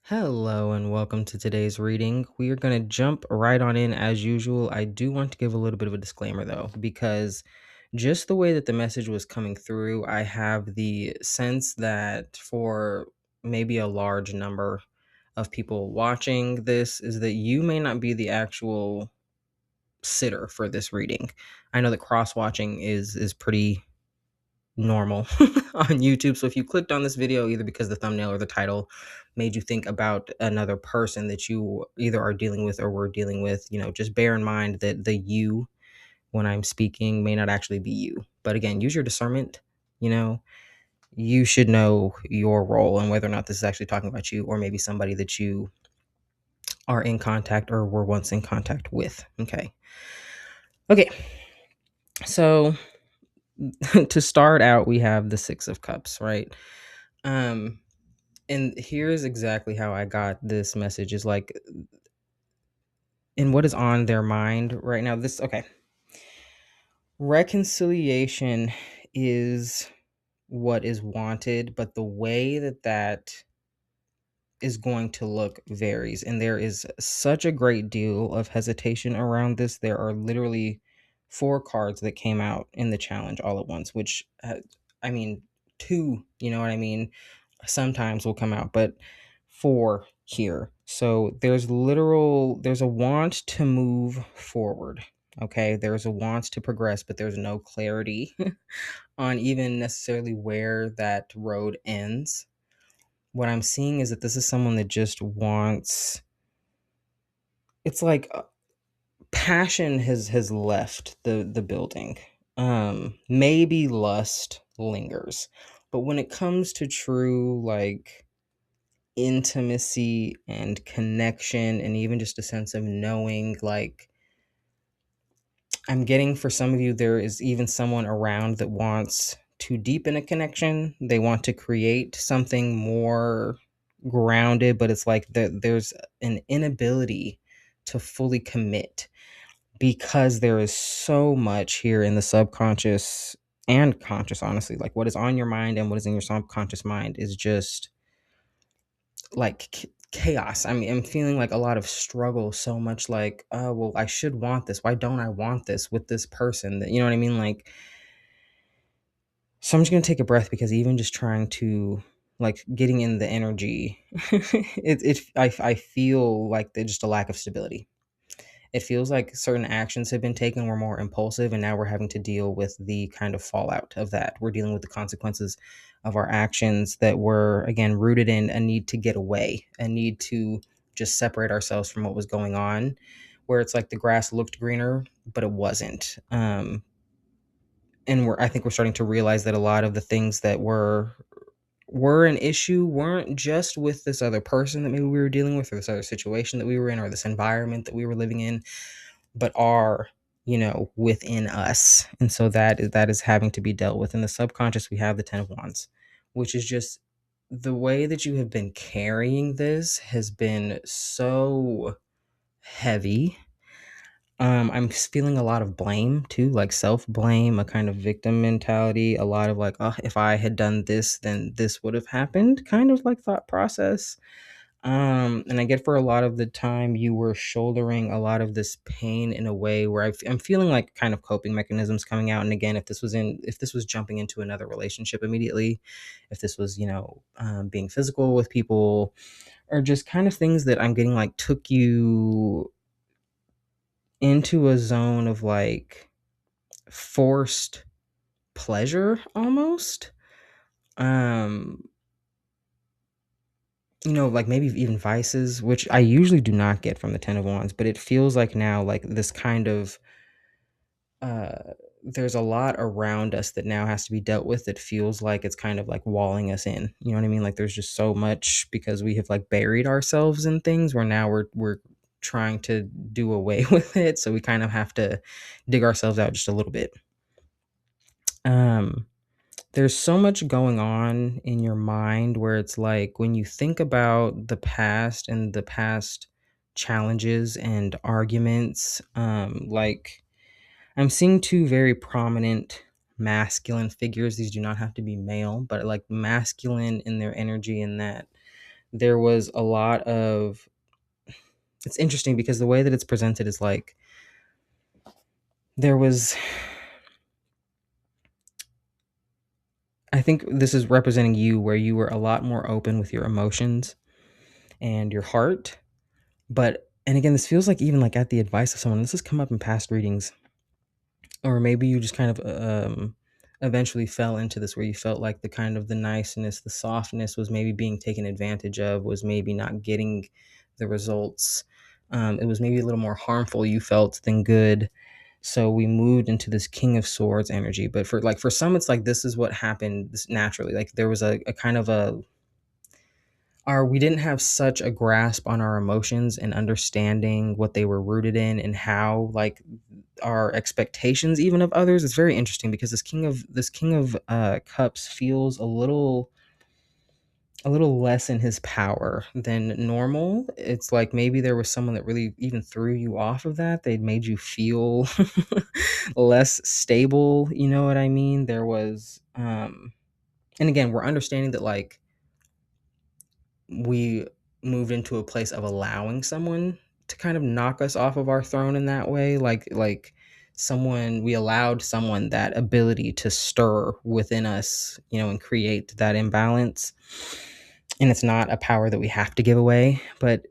Hello and welcome to today's reading. We are going to jump right on in as usual. I do want to give a little bit of a disclaimer though, because just the way that the message was coming through, I have the sense that for maybe a large number of people watching this, is that you may not be the actual sitter for this reading. I know that cross watching is pretty normal on YouTube. So if you clicked on this video, either because the thumbnail or the title made you think about another person that you either are dealing with or were dealing with, just bear in mind that the you, when I'm speaking, may not actually be you. But again, use your discernment. You know, you should know your role and whether or not this is actually talking about you or maybe somebody that you are in contact or were once in contact with. Okay. Okay. So to start out, we have the Six of Cups, right? Um, and here's exactly how I got this message is like in what is on their mind right now. Okay. Reconciliation is what is wanted, but the way that is going to look varies. And there is such a great deal of hesitation around this. There are literally four cards that came out in the challenge all at once, which, I mean, two, you know what I mean? Sometimes will come out, but four here. So there's a want to move forward. Okay. There's a want to progress, but there's no clarity on even necessarily where that road ends. What I'm seeing is that this is someone that just wants, it's like passion has left the building. Maybe lust lingers, but when it comes to true like intimacy and connection and even just a sense of knowing, like I'm getting for some of you, there is even someone around that wants to deepen a connection. They want to create something more grounded, but it's like there's an inability to fully commit because there is so much here in the subconscious and conscious, honestly. Like what is on your mind and what is in your subconscious mind is just like chaos. I mean, I'm feeling like a lot of struggle, so much like, oh, well, I should want this. Why don't I want this with this person? That, you know what I mean? Like, so I'm just gonna take a breath because even just trying to like getting in the energy, I feel like there's just a lack of stability. It feels like certain actions have been taken were more impulsive, and now we're having to deal with the kind of fallout of that. We're dealing with the consequences of our actions that were, again, rooted in a need to get away, a need to just separate ourselves from what was going on, where it's like the grass looked greener, but it wasn't. And I think we're starting to realize that a lot of the things that were an issue weren't just with this other person that maybe we were dealing with or this other situation that we were in or this environment that we were living in, but are, within us. And so that is having to be dealt with. In the subconscious, we have the 10 of wands, which is just the way that you have been carrying this has been so heavy. I'm feeling a lot of blame too, like self-blame, a kind of victim mentality, a lot of like, oh, if I had done this, then this would have happened, kind of like thought process. And I get for a lot of the time you were shouldering a lot of this pain in a way where I'm feeling like kind of coping mechanisms coming out. And again, if this was jumping into another relationship immediately, if this was, being physical with people or just kind of things that I'm getting like took you into a zone of like forced pleasure almost. Um, like maybe even vices, which I usually do not get from the 10 of wands, but it feels like now like this kind of uh there's a lot around us that now has to be dealt with. It feels like it's kind of like walling us in. You know what I mean? Like there's just so much because we have like buried ourselves in things where now we're trying to do away with it. So we kind of have to dig ourselves out just a little bit. Um there's so much going on in your mind where it's like when you think about the past and the past challenges and arguments, like I'm seeing two very prominent masculine figures. These do not have to be male, but like masculine in their energy, in that there was a lot of, it's interesting because the way that it's presented is like there was, I think this is representing you where you were a lot more open with your emotions and your heart. But, and again, this feels like even like at the advice of someone, this has come up in past readings, or maybe you just kind of eventually fell into this where you felt like the kind of the niceness, the softness was maybe being taken advantage of, was maybe not getting the results. It was maybe a little more harmful, you felt, than good. So we moved into this King of Swords energy. But for some, it's like this is what happened this naturally. Like there was a kind of a, our, we didn't have such a grasp on our emotions and understanding what they were rooted in and how like our expectations even of others. It's very interesting because this king of cups feels a little less in his power than normal. It's like maybe there was someone that really even threw you off of that. They'd made you feel less stable, you know what I mean? There was and again, we're understanding that like we moved into a place of allowing someone to kind of knock us off of our throne in that way, like someone, we allowed someone that ability to stir within us, you know, and create that imbalance. And it's not a power that we have to give away, but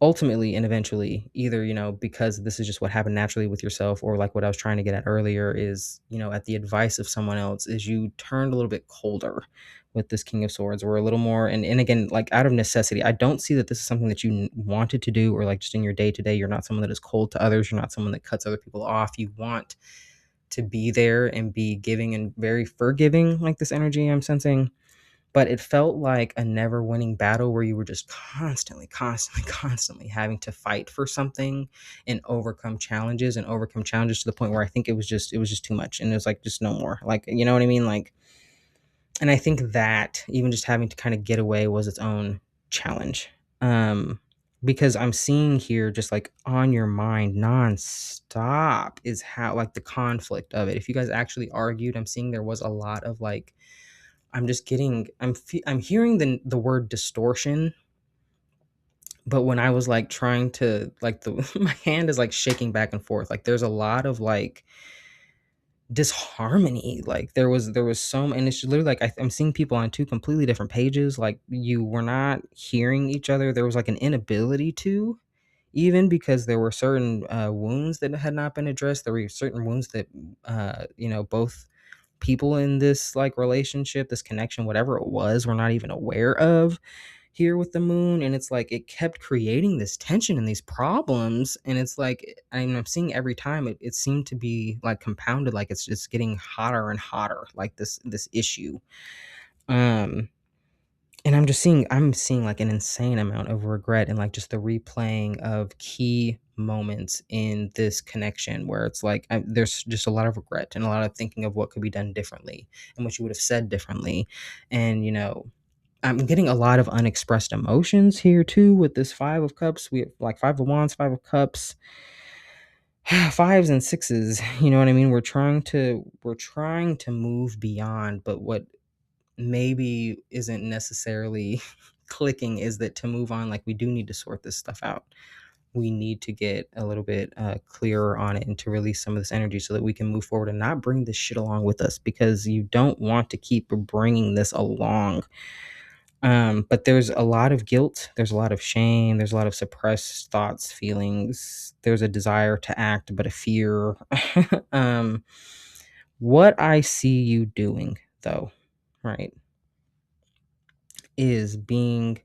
ultimately and eventually, either, you know, because this is just what happened naturally with yourself, or like what I was trying to get at earlier is, you know, at the advice of someone else, is you turned a little bit colder with this King of Swords, or a little more, and again, like out of necessity. I don't see that this is something that you wanted to do, or like just in your day to day. You're not someone that is cold to others. You're not someone that cuts other people off. You want to be there and be giving and very forgiving, like this energy I'm sensing. But it felt like a never winning battle where you were just constantly, constantly, constantly having to fight for something and overcome challenges to the point where I think it was just too much. And it was like, just no more. Like, you know what I mean? Like, and I think that even just having to kind of get away was its own challenge. Um, because I'm seeing here just like on your mind nonstop is how like the conflict of it. If you guys actually argued, I'm seeing there was a lot of like, I'm just getting, I'm hearing the word distortion, but when I was like trying to like the my hand is like shaking back and forth. Like there's a lot of like disharmony. Like there was so, and it's literally like I'm seeing people on two completely different pages. Like you were not hearing each other. There was like an inability to, even because there were certain wounds that had not been addressed. There were certain wounds that you know, both people in this like relationship, this connection, whatever it was, were not even aware of here with the moon. And it's like it kept creating this tension and these problems. And it's like I'm seeing every time it seemed to be like compounded, like it's just getting hotter and hotter, like this issue. Um and I'm seeing like an insane amount of regret and like just the replaying of key moments in this connection where it's like there's just a lot of regret and a lot of thinking of what could be done differently and what you would have said differently. And you know, I'm getting a lot of unexpressed emotions here too with this 5 of cups. We have like 5 of wands, 5 of cups, fives and sixes, you know what I mean? We're trying to move beyond, but what maybe isn't necessarily clicking is that to move on, like we do need to sort this stuff out. We need to get a little bit clearer on it and to release some of this energy so that we can move forward and not bring this shit along with us, because you don't want to keep bringing this along. But there's a lot of guilt, there's a lot of shame, there's a lot of suppressed thoughts, feelings, there's a desire to act but a fear. um what I see you doing though, right, is being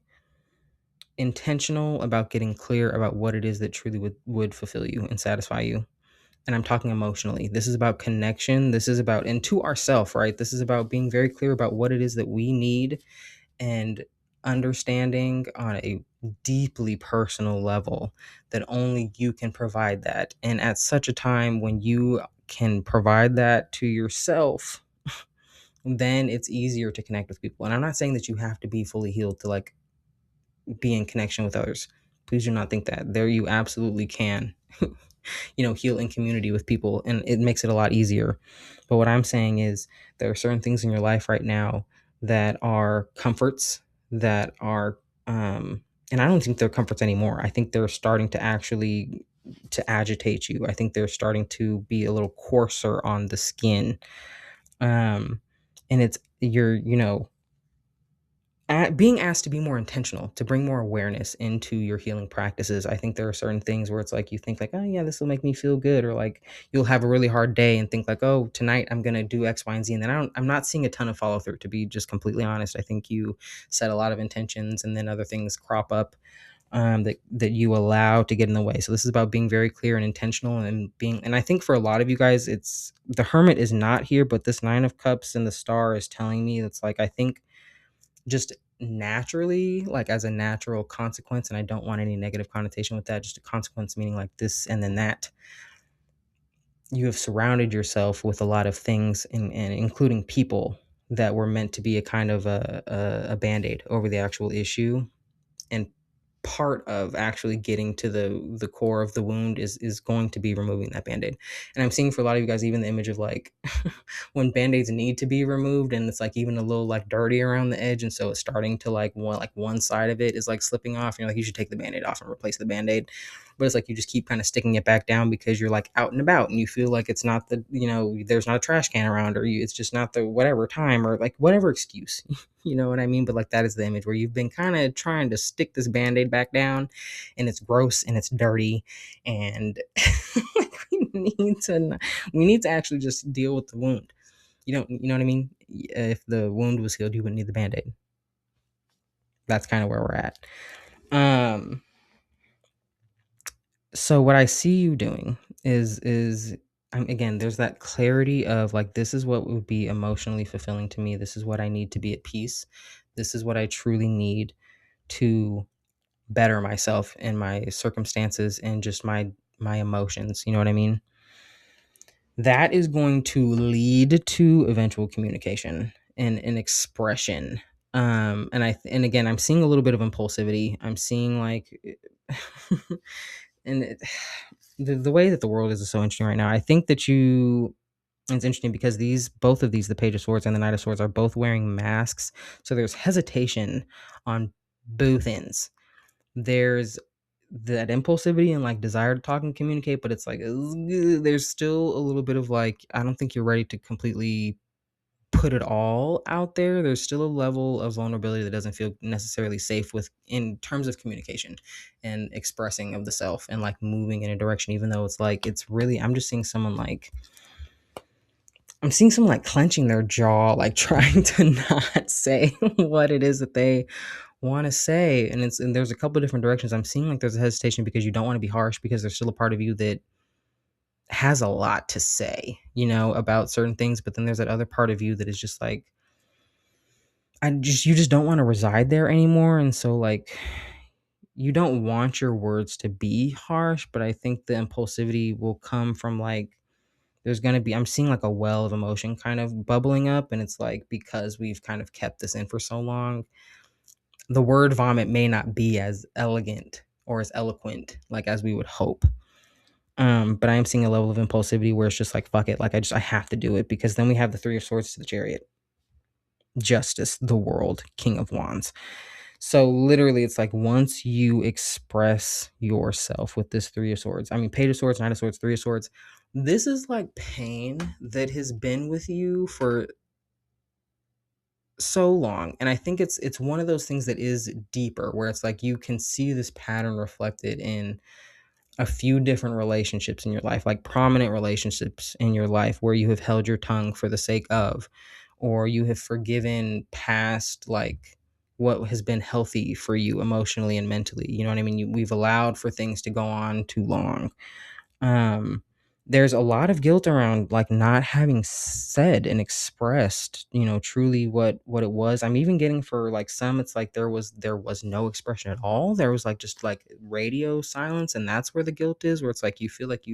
intentional about getting clear about what it is that truly would fulfill you and satisfy you. And I'm talking emotionally. This is about connection. This is about, and to ourself, right? This is about being very clear about what it is that we need, and understanding on a deeply personal level that only you can provide that. And at such a time when you can provide that to yourself, then it's easier to connect with people. And I'm not saying that you have to be fully healed to like be in connection with others. Please do not think that. There you absolutely can, you know, heal in community with people, and it makes it a lot easier. But what I'm saying is there are certain things in your life right now that are comforts, that are And I don't think they're comforts anymore. I think they're starting to actually to agitate you. I think they're starting to be a little coarser on the skin. Um, and it's you're, being asked to be more intentional, to bring more awareness into your healing practices. I think there are certain things where it's like you think like, oh yeah, this will make me feel good, or like you'll have a really hard day and think like, oh, tonight I'm gonna do X, Y, and Z, and then I'm not seeing a ton of follow through. To be just completely honest, I think you set a lot of intentions, and then other things crop up that you allow to get in the way. So this is about being very clear and intentional, and being. And I think for a lot of you guys, it's the Hermit is not here, but this Nine of Cups and the Star is telling me it's like I think just naturally, like as a natural consequence, and I don't want any negative connotation with that, just a consequence meaning like this and then that, you have surrounded yourself with a lot of things and including people that were meant to be a kind of a band-aid over the actual issue. And part of actually getting to the core of the wound is going to be removing that band-aid. And I'm seeing for a lot of you guys even the image of like when band-aids need to be removed and it's like even a little like dirty around the edge, and so it's starting to like one side of it is like slipping off, and you're like, you should take the band-aid off and replace the band-aid. But it's like you just keep kind of sticking it back down because you're like out and about and you feel like it's not the, there's not a trash can around, or it's just not the whatever time, or like whatever excuse. You know what I mean? But like that is the image where you've been kind of trying to stick this band-aid back down, and it's gross and it's dirty, and we need to actually just deal with the wound. You know what I mean? If the wound was healed, you wouldn't need the band-aid. That's kind of where we're at. So what I see you doing is again, there's that clarity of like, this is what would be emotionally fulfilling to me. This is what I need to be at peace. This is what I truly need to better myself and my circumstances and just my emotions. You know what I mean? That is going to lead to eventual communication and expression. And again, I'm seeing a little bit of impulsivity. I'm seeing like and the way that the world is so interesting right now. I think that it's interesting because both of these, the Page of Swords and the Knight of Swords, are both wearing masks. So there's hesitation on both ends. There's that impulsivity and like desire to talk and communicate, but it's like there's still a little bit of like, I don't think you're ready to completely put it all out there. There's still a level of vulnerability that doesn't feel necessarily safe with in terms of communication and expressing of the self and like moving in a direction, even though it's like it's really, I'm just seeing someone like, I'm seeing someone like clenching their jaw, like trying to not say what it is that they want to say. And there's a couple of different directions. I'm seeing like there's a hesitation because you don't want to be harsh, because there's still a part of you that has a lot to say, about certain things. But then there's that other part of you that is just like, you just don't want to reside there anymore. And so like, you don't want your words to be harsh, but I think the impulsivity will come from like, there's going to be, I'm seeing like a well of emotion kind of bubbling up. And it's like, because we've kind of kept this in for so long, the word vomit may not be as elegant or as eloquent, like as we would hope. But I am seeing a level of impulsivity where it's just like, fuck it. Like I have to do it, because then we have the Three of Swords to the Chariot, Justice, the World, King of Wands. So literally it's like once you express yourself with this Three of Swords, I mean, Page of Swords, Knight of Swords, Three of Swords, this is like pain that has been with you for so long. And I think it's one of those things that is deeper, where it's like you can see this pattern reflected in a few different relationships in your life, like prominent relationships in your life where you have held your tongue for the sake of, or you have forgiven past, like what has been healthy for you emotionally and mentally. You know what I mean? We've allowed for things to go on too long. um there's a lot of guilt around like not having said and expressed, truly what it was. I'm even getting for like some, it's like there was no expression at all. There was like just like radio silence, and that's where the guilt is, where it's like you feel like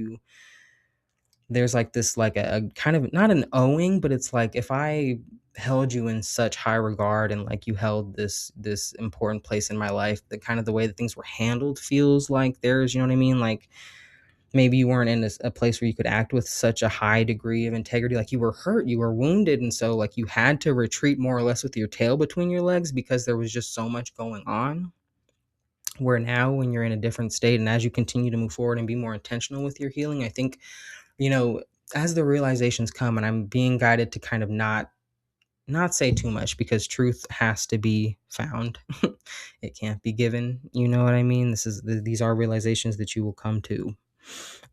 there's like this like a kind of not an owing, but it's like, if I held you in such high regard and like you held this important place in my life, the kind of the way that things were handled feels like there's, you know what I mean, like maybe you weren't in a place where you could act with such a high degree of integrity. Like you were hurt, you were wounded, and so like you had to retreat more or less with your tail between your legs because there was just so much going on. Where now, when you're in a different state and as you continue to move forward and be more intentional with your healing, I think, you know, as the realizations come, and I'm being guided to kind of not say too much, because truth has to be found. It can't be given. You know what I mean? These are realizations that you will come to,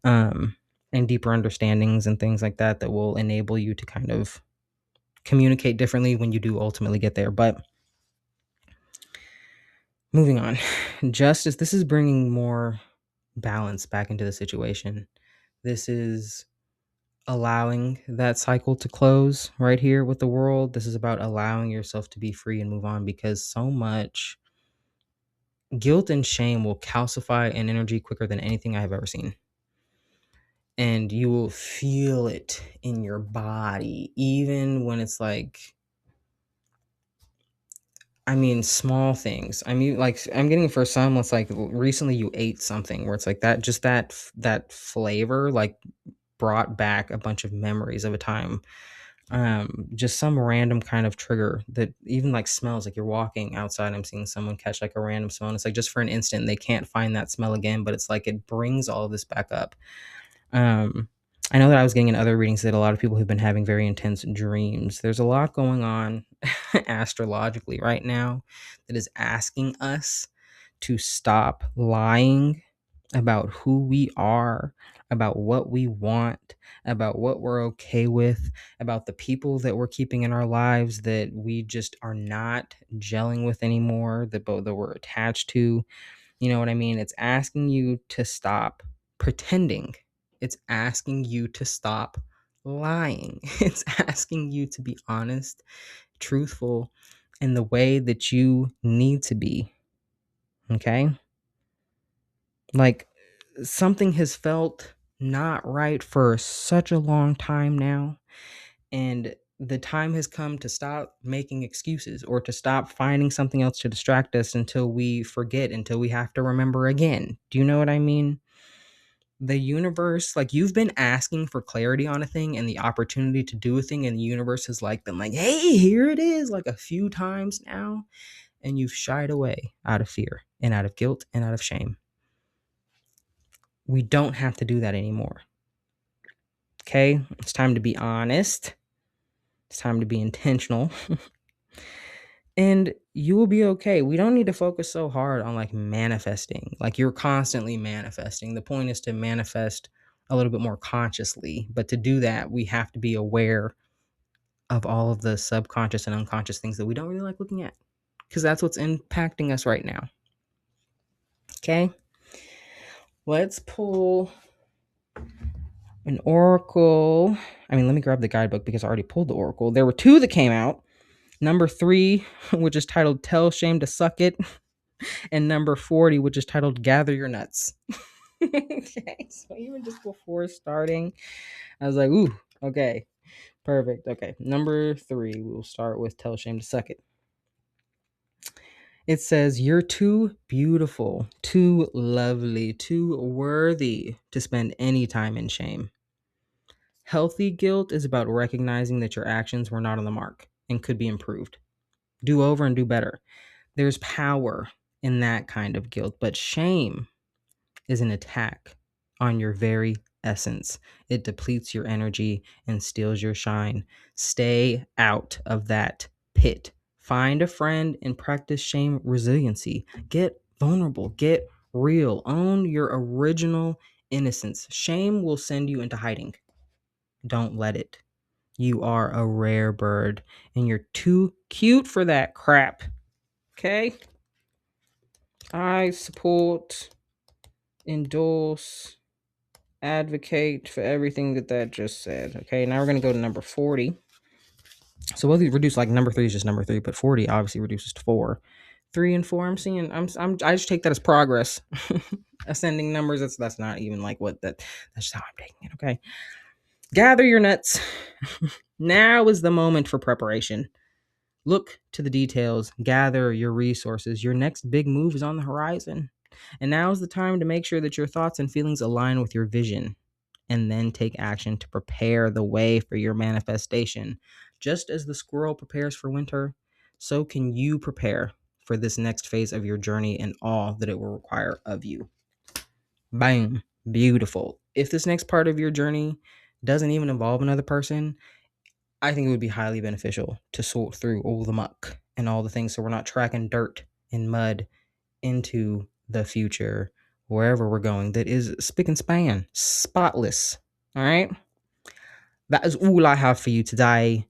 um, and deeper understandings and things like that that will enable you to kind of communicate differently when you do ultimately get there. But moving on, justice. This is bringing more balance back into the situation. This is allowing that cycle to close right here with the world. This is about allowing yourself to be free and move on, because so much guilt and shame will calcify an energy quicker than anything I have ever seen. And you will feel it in your body, even when it's like, I mean, small things. I mean, like, I'm getting for some, it's like recently you ate something where it's like that, just that flavor, like, brought back a bunch of memories of a time. Just some random kind of trigger that even like smells, like you're walking outside, I'm seeing someone catch like a random smell, and it's like just for an instant they can't find that smell again, but it's like it brings all of this back up. um I know that I was getting in other readings that a lot of people have been having very intense dreams. There's a lot going on astrologically right now that is asking us to stop lying about who we are, about what we want, about what we're okay with, about the people that we're keeping in our lives that we just are not gelling with anymore, that we're attached to. You know what I mean? It's asking you to stop pretending. It's asking you to stop lying. It's asking you to be honest, truthful in the way that you need to be. Okay? Like, something has felt not right for such a long time now, and the time has come to stop making excuses or to stop finding something else to distract us until we forget, until we have to remember again. Do you know what I mean? The universe, like, you've been asking for clarity on a thing and the opportunity to do a thing, and the universe has like been like, hey, here it is, like a few times now, and you've shied away out of fear and out of guilt and out of shame. We don't have to do that anymore. Okay? It's time to be honest. It's time to be intentional. And you will be okay. We don't need to focus so hard on like manifesting. Like, you're constantly manifesting. The point is to manifest a little bit more consciously. But to do that, we have to be aware of all of the subconscious and unconscious things that we don't really like looking at, because that's what's impacting us right now. Okay? Let's pull an oracle. I mean, let me grab the guidebook because I already pulled the oracle. There were two that came out. Number 3, which is titled Tell Shame to Suck It, and number 40, which is titled Gather Your Nuts. Okay, so even just before starting, I was like, ooh, okay, perfect. Okay, number 3, we'll start with Tell Shame to Suck It. It says, you're too beautiful, too lovely, too worthy to spend any time in shame. Healthy guilt is about recognizing that your actions were not on the mark and could be improved. Do over and do better. There's power in that kind of guilt, but shame is an attack on your very essence. It depletes your energy and steals your shine. Stay out of that pit. Find a friend and practice shame resiliency. Get vulnerable, get real, own your original innocence. Shame will send you into hiding. Don't let it. You are a rare bird and you're too cute for that crap. Okay? I support, endorse, advocate for everything that just said. Okay, now we're going to go to number 40. So we'll reduce, like, number 3 is just number 3, but 40 obviously reduces to 4. 3 and 4, I just take that as progress. Ascending numbers, that's not even like what that's just how I'm taking it. Okay. Gather your nuts. Now is the moment for preparation. Look to the details, gather your resources. Your next big move is on the horizon. And now is the time to make sure that your thoughts and feelings align with your vision, and then take action to prepare the way for your manifestation. Just as the squirrel prepares for winter, so can you prepare for this next phase of your journey and all that it will require of you. Bam. Beautiful. If this next part of your journey doesn't even involve another person, I think it would be highly beneficial to sort through all the muck and all the things so we're not tracking dirt and mud into the future, wherever we're going, that is spick and span, spotless. All right. That is all I have for you today.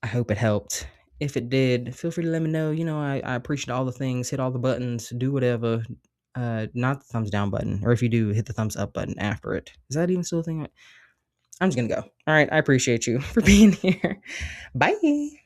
I hope it helped. If it did, feel free to let me know. I appreciate all the things, hit all the buttons, do whatever. Not the thumbs down button, or if you do, hit the thumbs up button after it. Is that even still a thing? I'm just gonna go. All right, I appreciate you for being here. Bye.